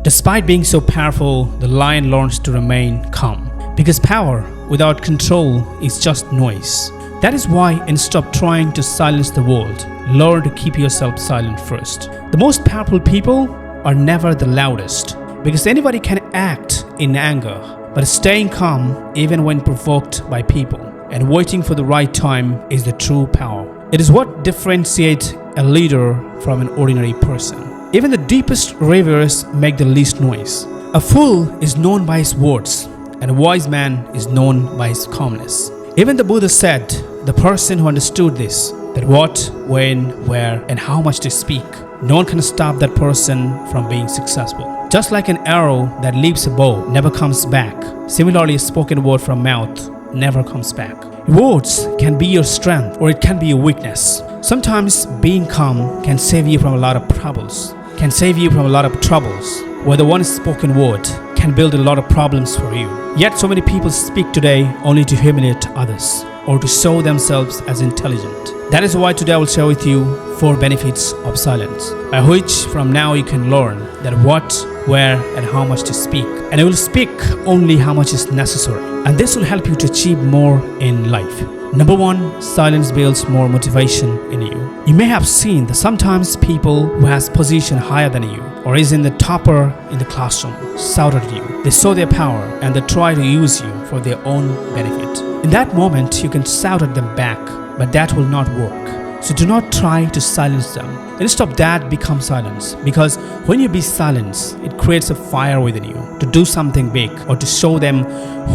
Despite being so powerful, the lion learns to remain calm. Because power without control is just noise. That is why instead of trying to silence the world, learn to keep yourself silent first. The most powerful people are never the loudest. Because anybody can act in anger, but staying calm even when provoked by people and waiting for the right time is the true power. It is what differentiates a leader from an ordinary person. Even the deepest rivers make the least noise. A fool is known by his words, and a wise man is known by his calmness. Even the Buddha said, the person who understood this, that what, when, where, and how much to speak, no one can stop that person from being successful. Just like an arrow that leaves a bow never comes back, similarly a spoken word from mouth never comes back. Words can be your strength or it can be your weakness. Sometimes being calm can save you from a lot of troubles. Where the one spoken word can build a lot of problems for you. Yet so many people speak today only to humiliate others or to show themselves as intelligent. That is why today I will share with you 4 benefits of silence, by which from now you can learn that what, where, and how much to speak. And you will speak only how much is necessary. And this will help you to achieve more in life. Number 1, silence builds more motivation in you. You may have seen that sometimes people who has position higher than you or is in the topper in the classroom shout at you. They show their power and they try to use you for their own benefit. In that moment, you can shout at them back, but that will not work. So do not try to silence them. Instead of that, become silence. Because when you be silent, it creates a fire within you to do something big or to show them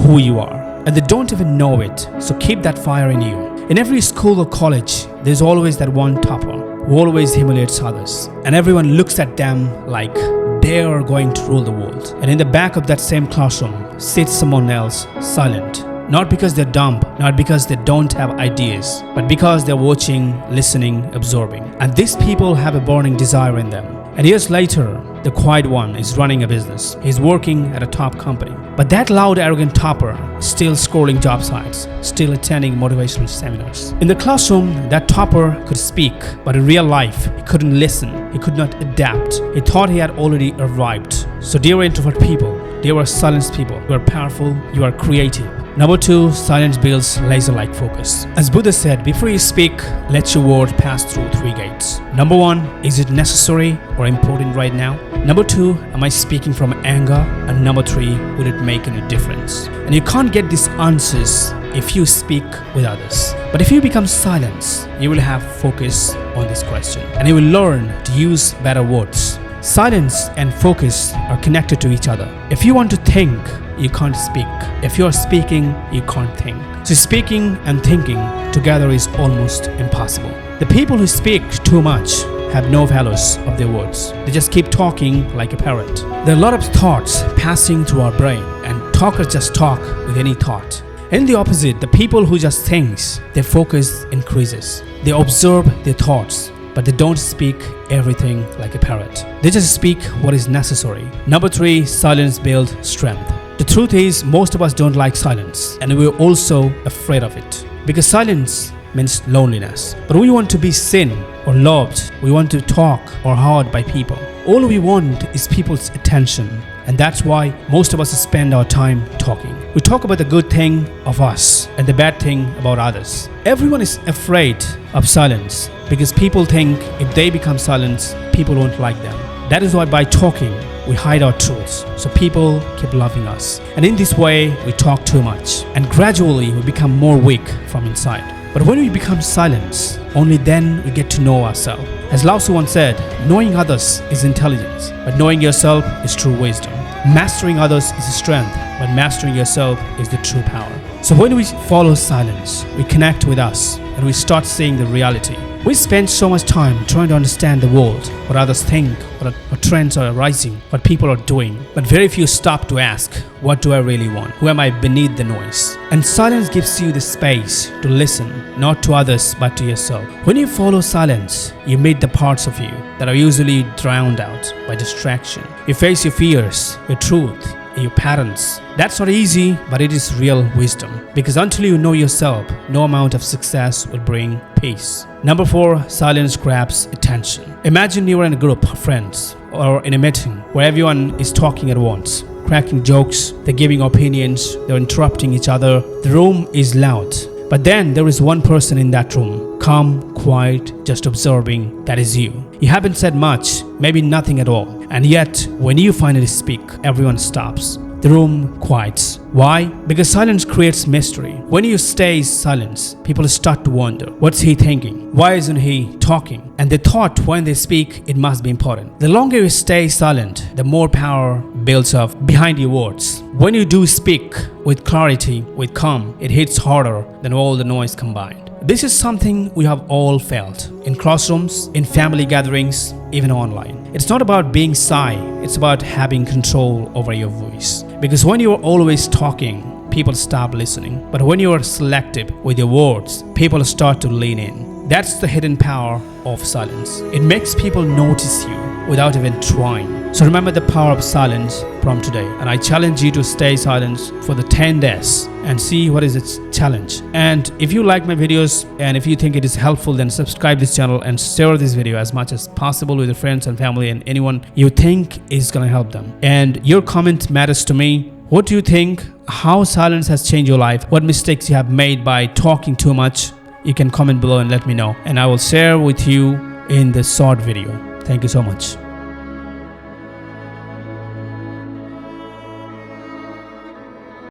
who you are. And they don't even know it. So keep that fire in you. In every school or college, there's always that one topper who always humiliates others. And everyone looks at them like they are going to rule the world. And in the back of that same classroom sits someone else, silent. Not because they're dumb, not because they don't have ideas, but because they're watching, listening, absorbing. And these people have a burning desire in them. And years later, the quiet one is running a business. He's working at a top company. But that loud, arrogant topper still scrolling job sites, still attending motivational seminars. In the classroom, that topper could speak, but in real life, he couldn't listen. He could not adapt. He thought he had already arrived. So dear introvert people, dear silenced people, you are powerful, you are creative. Number 2, silence builds laser-like focus. As Buddha said, before you speak, let your word pass through 3 gates. Number 1, is it necessary or important right now? Number 2, am I speaking from anger? And number 3, will it make any difference? And you can't get these answers if you speak with others. But if you become silent, you will have focus on this question. And you will learn to use better words. Silence and focus are connected to each other. If you want to think, you can't speak. If you are speaking, you can't think. So speaking and thinking together is almost impossible. The people who speak too much have no values of their words. They just keep talking like a parrot. There are a lot of thoughts passing through our brain, and talkers just talk with any thought. In the opposite, the people who just think, their focus increases. They observe their thoughts, but they don't speak everything like a parrot. They just speak what is necessary. Number 3, silence builds strength. The truth is, most of us don't like silence, and we're also afraid of it. Because silence means loneliness. But we want to be seen or loved. We want to talk or heard by people. All we want is people's attention. And that's why most of us spend our time talking. We talk about the good thing of us and the bad thing about others. Everyone is afraid of silence because people think if they become silent, people won't like them. That is why by talking, we hide our truths, so people keep loving us. And in this way, we talk too much. And gradually, we become more weak from inside. But when we become silent, only then we get to know ourselves. As Lao Tzu once said, knowing others is intelligence, but knowing yourself is true wisdom. Mastering others is strength, but mastering yourself is the true power. So when we follow silence, we connect with us and we start seeing the reality. We spend so much time trying to understand the world, what others think, what trends are arising, what people are doing. But very few stop to ask, what do I really want? Who am I beneath the noise? And silence gives you the space to listen, not to others, but to yourself. When you follow silence, you meet the parts of you that are usually drowned out by distraction. You face your fears, your truth, your parents. That's not easy, but it is real wisdom. Because until you know yourself, no amount of success will bring peace. Number 4, silence grabs attention. Imagine you are in a group of friends or in a meeting where everyone is talking at once, cracking jokes, they're giving opinions, they're interrupting each other. The room is loud. But then there is one person in that room, calm, quiet, just observing. That is you. You haven't said much, maybe nothing at all. And yet, when you finally speak, everyone stops. The room quiets. Why? Because silence creates mystery. When you stay silent, people start to wonder, what's he thinking? Why isn't he talking? And they thought when they speak, it must be important. The longer you stay silent, the more power builds up behind your words. When you do speak with clarity, with calm, it hits harder than all the noise combined. This is something we have all felt in classrooms, in family gatherings, even online. It's not about being shy, it's about having control over your voice. Because when you are always talking, people stop listening. But when you are selective with your words, people start to lean in. That's the hidden power of silence. It makes people notice you without even trying. So remember the power of silence from today. And I challenge you to stay silent for the 10 days and see what is its challenge. And if you like my videos and if you think it is helpful, then subscribe this channel and share this video as much as possible with your friends and family and anyone you think is gonna help them. And your comment matters to me. What do you think? How silence has changed your life? What mistakes you have made by talking too much? You can comment below and let me know. And I will share with you in the short video. Thank you so much.